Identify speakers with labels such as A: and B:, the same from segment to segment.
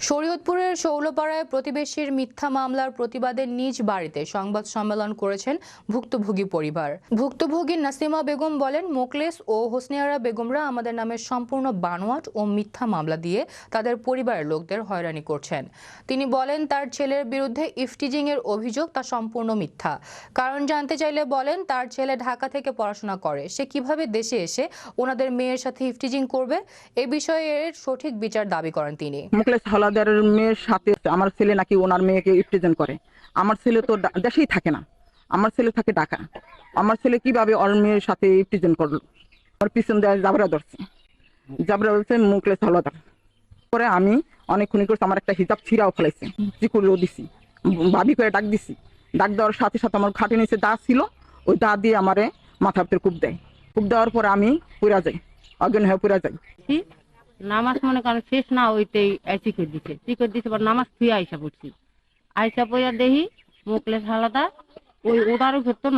A: শরীয়তপুরের শৌলপাড়ায় প্রতিবেশীর মিথ্যা মামলার প্রতিবাদে নিজ বাড়িতে সংবাদ সম্মেলন করেছেন ভুক্তভোগী পরিবার। ভুক্তভোগী নাসিমা বেগম বলেন, মোকলেস ও হোসনিয়ারা বেগমরা আমাদের নামে সম্পূর্ণ বানোয়াট ও মিথ্যা মামলা দিয়ে তাদের পরিবারের লোকদের হয়রানি করছেন। তিনি বলেন, তার ছেলের বিরুদ্ধে ইফটিজিং এর অভিযোগ তা সম্পূর্ণ মিথ্যা। কারণ জানতে চাইলে বলেন, তার ছেলে ঢাকা থেকে পড়াশোনা করে, সে কিভাবে দেশে এসে ওনাদের মেয়ের সাথে ইফটিজিং করবে? এ বিষয়ে এর সঠিক বিচার দাবি করেন তিনি।
B: মুখলেস হাওলাদারের মেয়ের সাথে আমার ছেলে নাকি ওনার মেয়েকে ইফটিজেন করে। আমার ছেলে তো দেশেই থাকে না, আমার ছেলে থাকে ঢাকা। আমার ছেলে কিভাবে ওর মেয়ের সাথে ইফটিজেন করলো? ওর পিছন দিয়ে জাবরা ধরছে, জাবরা বলছে মুখলেস হাওলাদার। পরে আমি অনেক খুনি করছি, আমার একটা হিজাব ছিঁড়াও ফেলাইছে, চিকুলিও দিছি, ভাবি করে ডাক দিছি। ডাক দেওয়ার সাথে সাথে আমার খাটে নিচে দা ছিল, ওই দা দিয়ে আমারে মাথার ভিতরে কূপ দেয়। কূপ দেওয়ার পরে আমি পুরা যাই, অজ্ঞান হয়ে পুরা যাই।
C: নামাজ মনে করেন শেষ না হইতেই চিকর দিছে পর নামাজ থুয়ে আইসা পড়ছি। আইসা পইয়া দেখি মোকলেস হালাদা ওই ওটার ভেতর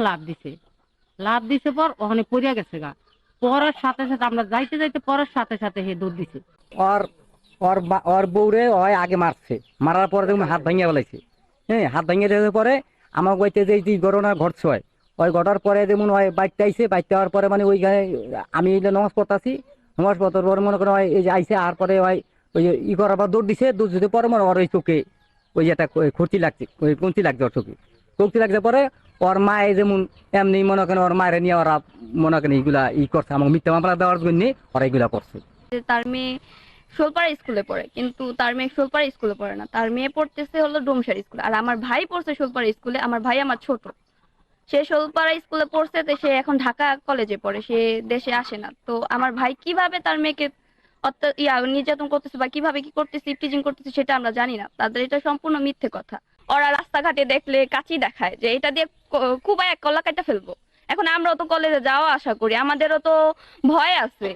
C: লাভ দিছে পর ওখানে পড়িয়া গেছে গা। পড়ার সাথে সাথে আমরা যাইতে যাইতে পড়ার সাথে সাথে হে দৌড় দিছে।
D: ওর বউরে ওই আগে মারছে, মারার পরে দেখুন হাত ভাঙিয়া ফেলাইছে। হ্যাঁ, হাত ভাঙিয়ে দেওয়ার পরে আমার বইতে যে ঘটনা ঘটছে হয়, ওই ঘটার পরে যেমন হয় বাইকটা আইসে, বাইকটা হওয়ার পরে মানে ওই আমি নামাজ পড়তাছি, নামাজ পড়ার পরে মনে করেন এই যে আইসে আর পরে ওই ই করার পর দৌড় দিতে পরে মনে ওর ওই চোখে ওই একটা খুঁটি লাগছে, ওই কঞ্চি লাগছে ওর চোখে। কঞ্চি লাগছে পরে ওর মায়ে যেমন এমনি মনে করেন ওর মায়ের নিয়ে ওরা মনে করেন এইগুলা করছে, আমার মিথ্যা মামলা দেওয়ার জন্য ওরা এইগুলা করছে।
E: তার মেয়ে শোলপাড়া স্কুলে পড়ে, কিন্তু তার মেয়ে শোলপাড়া স্কুলে পড়ে না, তার মেয়ে পড়তেছে হলো ডোমসার স্কুলে। আর আমার ভাই পড়ছে শোলপাড়া স্কুলে, আমার ভাই আমার ছোট, সে শোলপাড়া স্কুলে পড়ছে, তো সে এখন ঢাকা কলেজে পড়ে, সে দেশে আসে না। তো আমার ভাই কিভাবে তার মেয়েকে নির্যাতন করতেছে বা কিভাবে কি করতেছে, ইফটিজিং করতেছে, সেটা আমরা জানি না। তাদের এটা সম্পূর্ণ মিথ্যে কথা। ওরা রাস্তাঘাটে দেখলে কাচি দেখায় যে এটা দিয়ে খুব এক কলা কাটা ফেলবো। এখন আমরাও তো কলেজে যাওয়া আসা করি, আমাদেরও তো ভয় আছে।